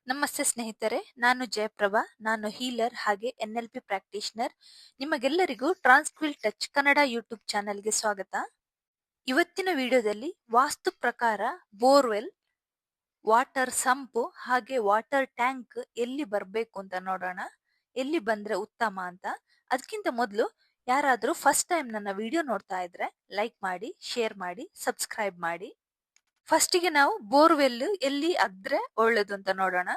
ನಮಸ್ತೆ ಸ್ನೇಹಿತರೆ, ನಾನು ಜಯಪ್ರಭಾ. ನಾನು ಹೀಲರ್ ಹಾಗೆ NLP ಪ್ರಾಕ್ಟೀಷನರ್. ನಿಮಗೆಲ್ಲರಿಗೂ ಟ್ರಾನ್ಸ್ಕ್ವಿಲ್ ಟಚ್ ಕನ್ನಡ ಯೂಟ್ಯೂಬ್ ಚಾನೆಲ್ಗೆ ಸ್ವಾಗತ. ಇವತ್ತಿನ ವಿಡಿಯೋದಲ್ಲಿ ವಾಸ್ತು ಪ್ರಕಾರ ಬೋರ್ವೆಲ್, ವಾಟರ್ ಸಂಪ್ ಹಾಗೆ ವಾಟರ್ ಟ್ಯಾಂಕ್ ಎಲ್ಲಿ ಬರಬೇಕು ಅಂತ ನೋಡೋಣ. ಎಲ್ಲಿ ಬಂದ್ರೆ ಉತ್ತಮ ಅಂತ. ಅದಕ್ಕಿಂತ ಮೊದಲು ಯಾರಾದ್ರೂ ಫಸ್ಟ್ ಟೈಮ್ ನನ್ನ ವಿಡಿಯೋ ನೋಡ್ತಾ ಇದ್ರೆ ಲೈಕ್ ಮಾಡಿ, ಶೇರ್ ಮಾಡಿ, ಸಬ್ಸ್ಕ್ರೈಬ್ ಮಾಡಿ. ಫಸ್ಟಿಗೆ ನಾವು ಬೋರ್ವೆಲ್ ಎಲ್ಲಿ ಅದ್ರೆ ಒಳ್ಳೇದು ಅಂತ ನೋಡೋಣ.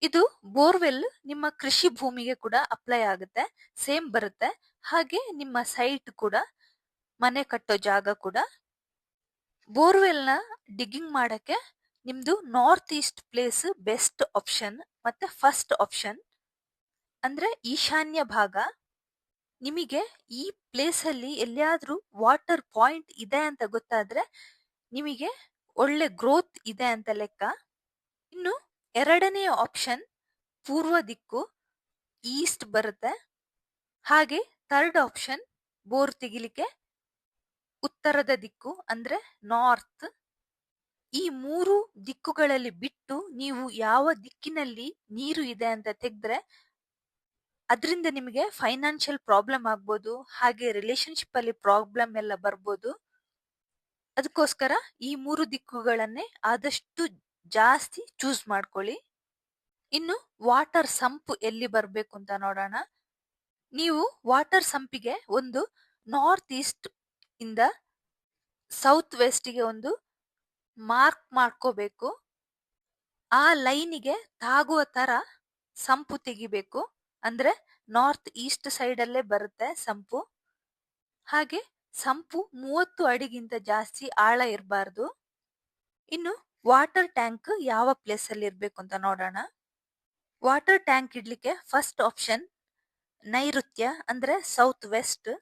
ಇದು ಬೋರ್ವೆಲ್ ನಿಮ್ಮ ಕೃಷಿ ಭೂಮಿಗೆ ಕೂಡ ಅಪ್ಲೈ ಆಗುತ್ತೆ, ಸೇಮ್ ಬರುತ್ತೆ. ಹಾಗೆ ನಿಮ್ಮ ಸೈಟ್ ಕೂಡ, ಮನೆ ಕಟ್ಟೋ ಜಾಗ ಕೂಡ. ಬೋರ್ವೆಲ್ ನ ಡಿಗ್ಗಿಂಗ್ ಮಾಡಕ್ಕೆ ನಿಮ್ದು north East place best option. ಮತ್ತೆ ಫಸ್ಟ್ ಆಪ್ಷನ್ ಅಂದ್ರೆ ಈಶಾನ್ಯ ಭಾಗ. ನಿಮಗೆ ಈ ಪ್ಲೇಸ್ ಅಲ್ಲಿ ಎಲ್ಲಿಯಾದ್ರೂ ವಾಟರ್ ಪಾಯಿಂಟ್ ಇದೆ ಅಂತ ಗೊತ್ತಾದ್ರೆ ನಿಮಗೆ ಒಳ್ಳೆ ಗ್ರೋತ್ ಇದೆ ಅಂತ ಲೆಕ್ಕ. ಇನ್ನು ಎರಡನೇ ಆಪ್ಷನ್ ಪೂರ್ವ ದಿಕ್ಕು, ಈಸ್ಟ್ ಬರುತ್ತೆ. ಹಾಗೆ ಥರ್ಡ್ ಆಪ್ಷನ್ ಬೋರ್ ತೆಗಿಲಿಕ್ಕೆ ಉತ್ತರದ ದಿಕ್ಕು ಅಂದ್ರೆ ನಾರ್ತ್. ಈ ಮೂರು ದಿಕ್ಕುಗಳಲ್ಲಿ ಬಿಟ್ಟು ನೀವು ಯಾವ ದಿಕ್ಕಿನಲ್ಲಿ ನೀರು ಇದೆ ಅಂತ ತೆಗೆದ್ರೆ ಅದರಿಂದ ನಿಮಗೆ ಫೈನಾನ್ಷಿಯಲ್ ಪ್ರಾಬ್ಲಮ್ ಆಗ್ಬೋದು, ಹಾಗೆ ರಿಲೇಶನ್ಶಿಪ್ ಅಲ್ಲಿ ಪ್ರಾಬ್ಲಮ್ ಎಲ್ಲ ಬರ್ಬೋದು. ಅದಕ್ಕೋಸ್ಕರ ಈ ಮೂರು ದಿಕ್ಕುಗಳನ್ನೇ ಆದಷ್ಟು ಜಾಸ್ತಿ ಚೂಸ್ ಮಾಡ್ಕೊಳ್ಳಿ. ಇನ್ನು ವಾಟರ್ ಸಂಪ್ ಎಲ್ಲಿ ಬರ್ಬೇಕು ಅಂತ ನೋಡೋಣ. ನೀವು ವಾಟರ್ ಸಂಪಿಗೆ ಒಂದು ನಾರ್ತ್ ಈಸ್ಟ್ ಇಂದ ಸೌತ್ ವೆಸ್ಟ್ ಗೆ ಒಂದು ಮಾರ್ಕ್ ಮಾಡ್ಕೋಬೇಕು. ಆ ಲೈನಿಗೆ ತಾಗುವ ತರ ಸಂಪು ತೆಗಿಬೇಕು. ಅಂದ್ರೆ ನಾರ್ತ್ ಈಸ್ಟ್ ಸೈಡ್ ಅಲ್ಲೇ ಬರುತ್ತೆ ಸಂಪು. ಹಾಗೆ ಸಂಪು 30 ಅಡಿಗಿಂತ ಜಾಸ್ತಿ ಆಳ ಇರಬಾರ್ದು. ಇನ್ನು ವಾಟರ್ ಟ್ಯಾಂಕ್ ಯಾವ ಪ್ಲೇಸ್ ಅಲ್ಲಿ ಇರ್ಬೇಕು ಅಂತ ನೋಡೋಣ. ವಾಟರ್ ಟ್ಯಾಂಕ್ ಇಡ್ಲಿಕ್ಕೆ ಫಸ್ಟ್ ಆಪ್ಷನ್ ನೈಋತ್ಯ ಅಂದ್ರೆ ಸೌತ್ ವೆಸ್ಟ್.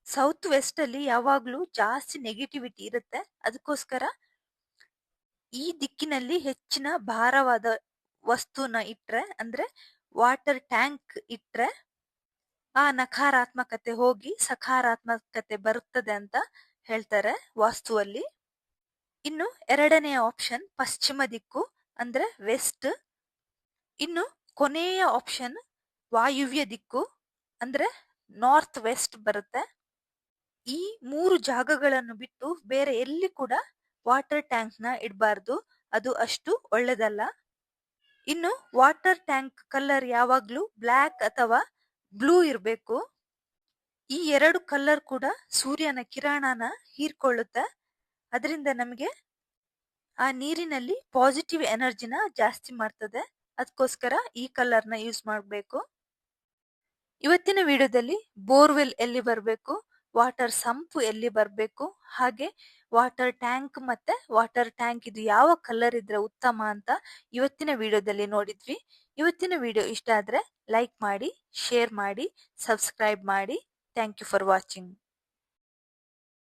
ಸೌತ್ ವೆಸ್ಟ್ ಅಲ್ಲಿ ಯಾವಾಗ್ಲೂ ಜಾಸ್ತಿ ನೆಗೆಟಿವಿಟಿ ಇರುತ್ತೆ. ಅದಕ್ಕೋಸ್ಕರ ಈ ದಿಕ್ಕಿನಲ್ಲಿ ಹೆಚ್ಚಿನ ಭಾರವಾದ ವಸ್ತುನ ಇಟ್ರೆ ಅಂದ್ರೆ ವಾಟರ್ ಟ್ಯಾಂಕ್ ಇಟ್ರೆ ಆ ನಕಾರಾತ್ಮಕತೆ ಹೋಗಿ ಸಕಾರಾತ್ಮಕತೆ ಬರುತ್ತದೆ ಅಂತ ಹೇಳ್ತಾರೆ ವಾಸ್ತುವಲ್ಲಿ. ಇನ್ನು ಎರಡನೆಯ ಆಪ್ಷನ್ ಪಶ್ಚಿಮ ದಿಕ್ಕು ಅಂದ್ರೆ ವೆಸ್ಟ್. ಇನ್ನು ಕೊನೆಯ ಆಪ್ಷನ್ ವಾಯುವ್ಯ ದಿಕ್ಕು ಅಂದ್ರೆ ನಾರ್ತ್ ವೆಸ್ಟ್ ಬರುತ್ತೆ. ಈ ಮೂರು ಜಾಗಗಳನ್ನು ಬಿಟ್ಟು ಬೇರೆ ಎಲ್ಲಿ ಕೂಡ ವಾಟರ್ ಟ್ಯಾಂಕ್ ನ ಇಡಬಾರ್ದು, ಅದು ಅಷ್ಟು ಒಳ್ಳೆದಲ್ಲ. ಇನ್ನು ವಾಟರ್ ಟ್ಯಾಂಕ್ ಕಲರ್ ಯಾವಾಗ್ಲೂ ಬ್ಲ್ಯಾಕ್ ಅಥವಾ ಬ್ಲೂ ಇರಬೇಕು. ಈ ಎರಡು ಕಲರ್ ಕೂಡ ಸೂರ್ಯನ ಕಿರಣನ ಹೀರ್ಕೊಳ್ಳುತ್ತೆ. ಅದರಿಂದ ನಮಗೆ ಆ ನೀರಿನಲ್ಲಿ ಪಾಸಿಟಿವ್ ಎನರ್ಜಿನ ಜಾಸ್ತಿ ಮಾಡ್ತದೆ. ಅದಕ್ಕೋಸ್ಕರ ಈ ಕಲರ್ನ ಯೂಸ್ ಮಾಡಬೇಕು. ಇವತ್ತಿನ ವಿಡಿಯೋದಲ್ಲಿ ಬೋರ್ವೆಲ್ ಎಲ್ಲಿ ಬರಬೇಕು, ವಾಟರ್ ಸಂಪ್ ಎಲ್ಲಿ ಬರಬೇಕು, ಹಾಗೆ ವಾಟರ್ ಟ್ಯಾಂಕ್ ಮತ್ತೆ ವಾಟರ್ ಟ್ಯಾಂಕ್ ಇದು ಯಾವ ಕಲರ್ ಇದ್ರೆ ಉತ್ತಮ ಅಂತ ಇವತ್ತಿನ ವಿಡಿಯೋದಲ್ಲಿ ನೋಡಿದ್ವಿ. ಇವತ್ತಿನ ವಿಡಿಯೋ ಇಷ್ಟ ಆದ್ರೆ ಲೈಕ್ ಮಾಡಿ, ಶೇರ್ ಮಾಡಿ, ಸಬ್ಸ್ಕ್ರೈಬ್ ಮಾಡಿ. Thank you for watching.